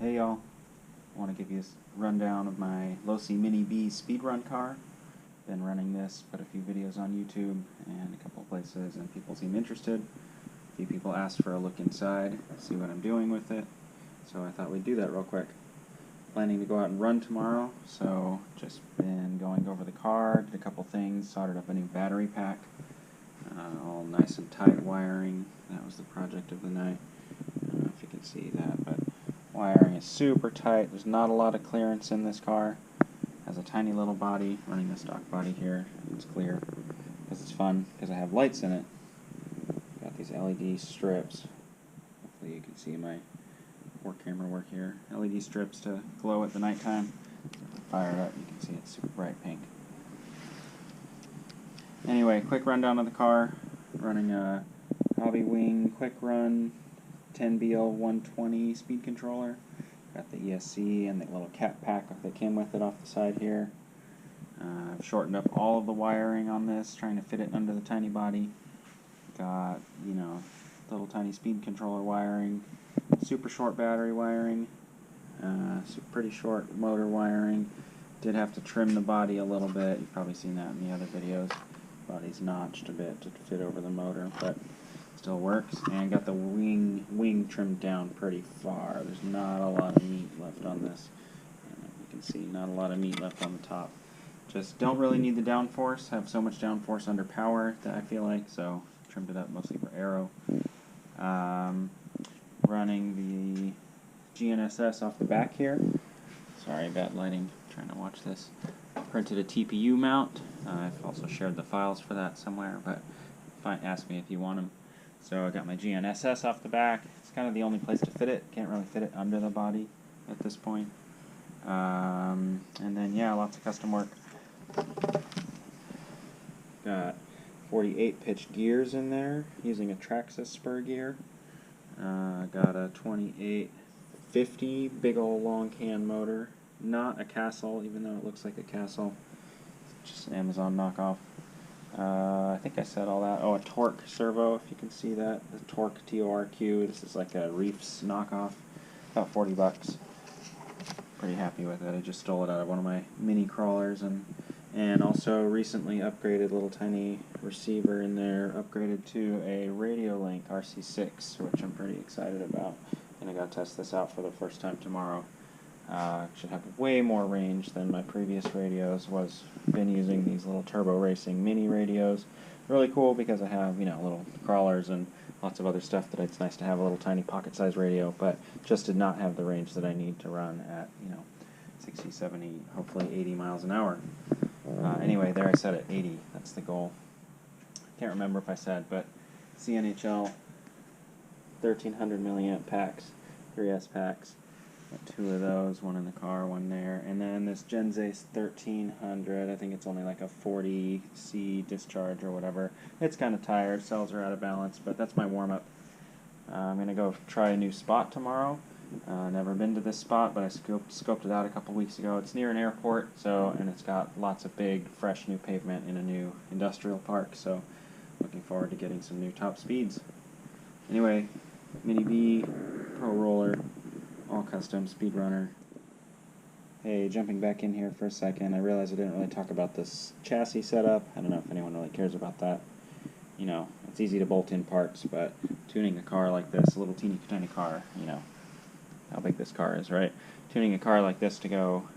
Hey y'all, I want to give you a rundown of my Losi Mini B Speedrun car. Been running this, put a few videos on YouTube and a couple places, and people seem interested. A few people asked for a look inside, see what I'm doing with it, so I thought we'd do that real quick. Planning to go out and run tomorrow, so just been going over the car, did a couple things, soldered up a new battery pack, all nice and tight wiring. That was the project of the night. I don't know if you can see that, but wiring is super tight. There's not a lot of clearance in this car. Has a tiny little body, running the stock body here. It's clear because it's fun, because I have lights in it. Got these LED strips. Hopefully you can see my camera work here. LED strips to glow at the nighttime. Fire it up, you can see it's super bright pink. Anyway, quick rundown of the car. Running a Hobby Wing Quick Run 10BL120 speed controller. Got the ESC and the little cap pack that came with it off the side here. I've shortened up all of the wiring on this, trying to fit it under the tiny body. Got, little tiny speed controller wiring, super short battery wiring, pretty short motor wiring. Did have to trim the body a little bit. You've probably seen that in the other videos. Body's notched a bit to fit over the motor, but still works. And got the wing trimmed down pretty far. There's not a lot of meat left on this. You can see not a lot of meat left on the top. Just don't really need the downforce. Have so much downforce under power that I feel like, so trimmed it up mostly for aero. Running the GNSS off the back here. Sorry, bad lighting. Trying to watch this. Printed a TPU mount. I've also shared the files for that somewhere, but ask me if you want them. So I got my GNSS off the back. It's kind of the only place to fit it. Can't really fit it under the body at this point. And then, yeah, lots of custom work. Got 48 pitch gears in there using a Traxxas spur gear. Got a 2850 big old long can motor. Not a Castle, even though it looks like a Castle. Just an Amazon knockoff. I think I said all that. Oh, a Torque servo, if you can see that. The Torque TORQ. This is like a Reefs knockoff. About 40 bucks. Pretty happy with it. I just stole it out of one of my mini crawlers, and also recently upgraded a little tiny receiver in there. Upgraded to a Radiolink RC6, which I'm pretty excited about. And I got to test this out for the first time tomorrow. Should have way more range than my previous radios. Been using these little Turbo Racing mini radios. Really cool because I have, little crawlers and lots of other stuff that it's nice to have a little tiny pocket-sized radio, but just did not have the range that I need to run at, 60, 70, hopefully 80 miles an hour. Anyway, there I said it, 80. That's the goal. Can't remember if I said, but CNHL 1300 milliamp packs, 3S packs. Got two of those, one in the car, one there. And then this Genzace 1300, I think it's only like a 40C discharge or whatever. It's kind of tired, cells are out of balance, but that's my warm-up. I'm going to go try a new spot tomorrow. Never been to this spot, but I scoped it out a couple weeks ago. It's near an airport, and it's got lots of big, fresh new pavement in a new industrial park, so looking forward to getting some new top speeds. Anyway, Mini B, Pro Roller, all custom, speedrunner. Hey, jumping back in here for a second, I realized I didn't really talk about this chassis setup. I don't know if anyone really cares about that. It's easy to bolt in parts, but tuning a car like this, a little teeny tiny car, how big this car is, right? Tuning a car like this to go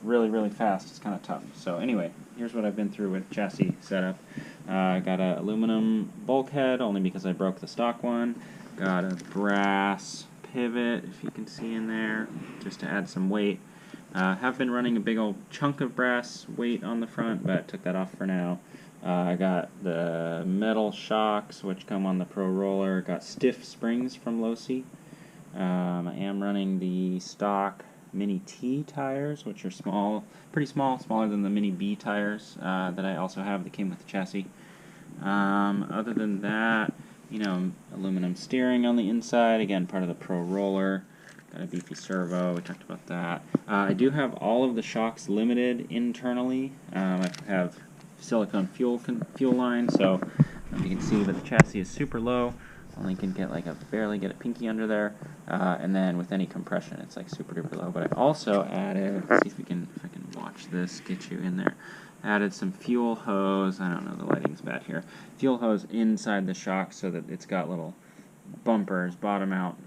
really, really fast is kind of tough. So anyway, here's what I've been through with chassis setup. Got an aluminum bulkhead, only because I broke the stock one. Got a brass pivot, if you can see in there, just to add some weight. Have been running a big old chunk of brass weight on the front, but took that off for now. I got the metal shocks, which come on the Pro Roller. Got stiff springs from Losi. I am running the stock Mini T tires, which are small, pretty small, smaller than the Mini B tires that I also have that came with the chassis. Other than that, aluminum steering on the inside, again, part of the Pro Roller. Got a beefy servo, we talked about that. I do have all of the shocks limited internally. I have silicone fuel line, so you can see, but the chassis is super low. Only can get like barely get a pinky under there, and then with any compression, it's like super duper low. But I also added, let's see if I can watch this, get you in there. Added some fuel hose. I don't know, the lighting's bad here. Fuel hose inside the shock so that it's got little bumpers, bottom out,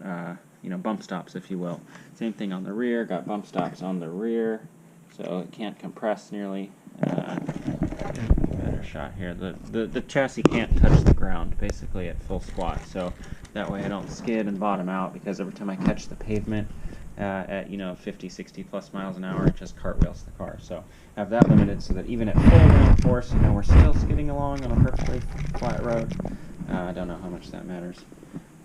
bump stops, if you will. Same thing on the rear. Got bump stops on the rear, so it can't compress nearly. Better shot here. The chassis can't touch the ground basically at full squat, so that way I don't skid and bottom out, because every time I catch the pavement at 50, 60 plus miles an hour, it just cartwheels the car. So I have that limited so that even at full range force, we're still skidding along on a perfectly flat road. I don't know how much that matters.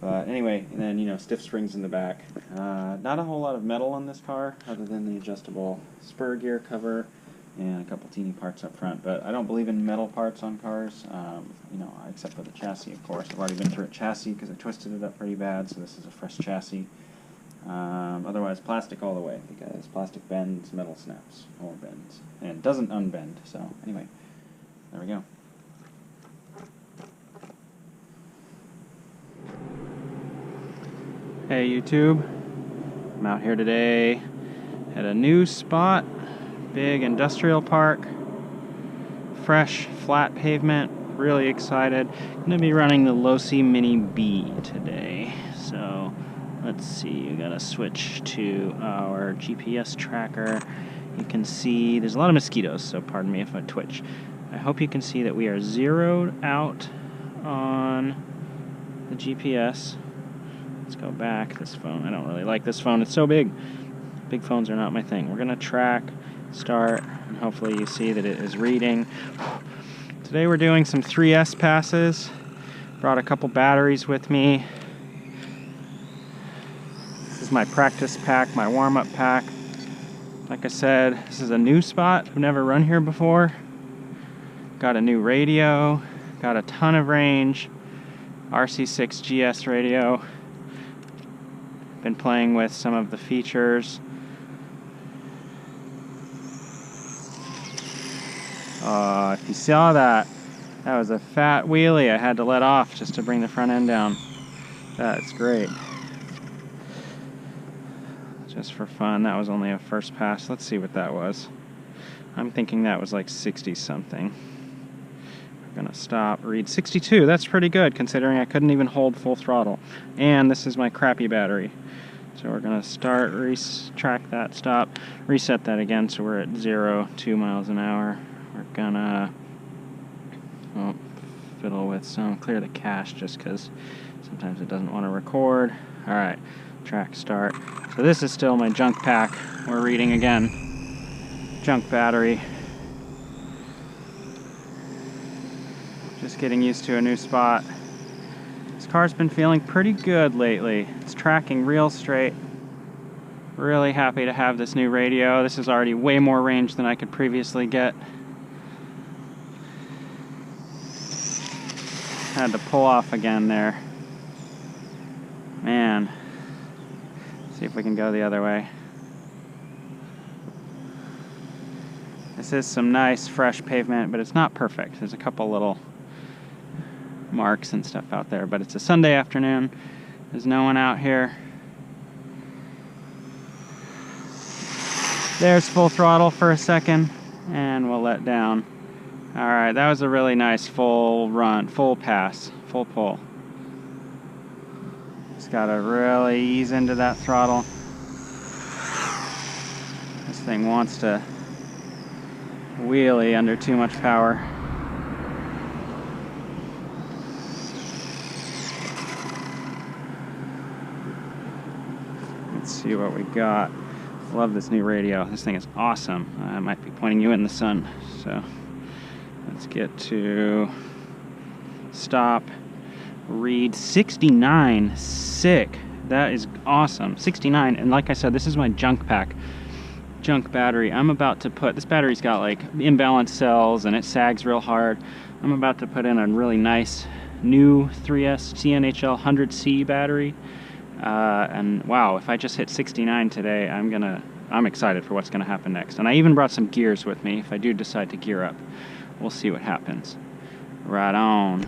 But anyway, and then, stiff springs in the back. Not a whole lot of metal on this car, other than the adjustable spur gear cover and a couple teeny parts up front. But I don't believe in metal parts on cars, except for the chassis, of course. I've already been through a chassis because I twisted it up pretty bad, so this is a fresh chassis. Otherwise, plastic all the way, because plastic bends, metal snaps, or bends. And it doesn't unbend, so anyway, there we go. Hey YouTube, I'm out here today at a new spot, big industrial park, fresh flat pavement, really excited. I'm going to be running the Losi Mini B today, so let's see, you gotta switch to our GPS tracker. You can see there's a lot of mosquitoes, so pardon me if I twitch. I hope you can see that we are zeroed out on the GPS. Let's go back. This phone, I don't really like this phone. It's so big. Big phones are not my thing. We're gonna track, start, and hopefully you see that it is reading. Today we're doing some 3S passes. Brought a couple batteries with me. This is my practice pack, my warm-up pack. Like I said, this is a new spot. I've never run here before. Got a new radio. Got a ton of range. RC6 GS radio. Been playing with some of the features. If you saw that, that was a fat wheelie I had to let off just to bring the front end down. That's great. Just for fun, that was only a first pass. Let's see what that was. I'm thinking that was like 60 something. We're gonna stop, read 62. That's pretty good considering I couldn't even hold full throttle. And this is my crappy battery. So we're gonna start, track that, stop, reset that again so we're at 0, 2 miles an hour. We're gonna fiddle with some, clear the cache just because sometimes it doesn't want to record. Alright, track, start. So this is still my junk pack. We're reading again. Junk battery. Just getting used to a new spot. This car's been feeling pretty good lately. It's tracking real straight. Really happy to have this new radio. This is already way more range than I could previously get. Had to pull off again there. Man. See if we can go the other way. This is some nice fresh pavement, but it's not perfect. There's a couple little marks and stuff out there, but it's a Sunday afternoon. There's no one out here. There's full throttle for a second, and we'll let down. Alright, that was a really nice full run, full pass, full pull. Just gotta really ease into that throttle. This thing wants to wheelie under too much power. Let's see what we got. Love this new radio. This thing is awesome. I might be pointing you in the sun. So let's get to stop. Read 69. Sick. That is awesome. 69. And like I said, this is my junk pack. Junk battery. I'm about to put, this battery's got like imbalanced cells and it sags real hard. I'm about to put in a really nice new 3S CNHL 100C battery. And wow, if I just hit 69 today, I'm excited for what's gonna happen next. And I even brought some gears with me if I do decide to gear up. We'll see what happens. Right on.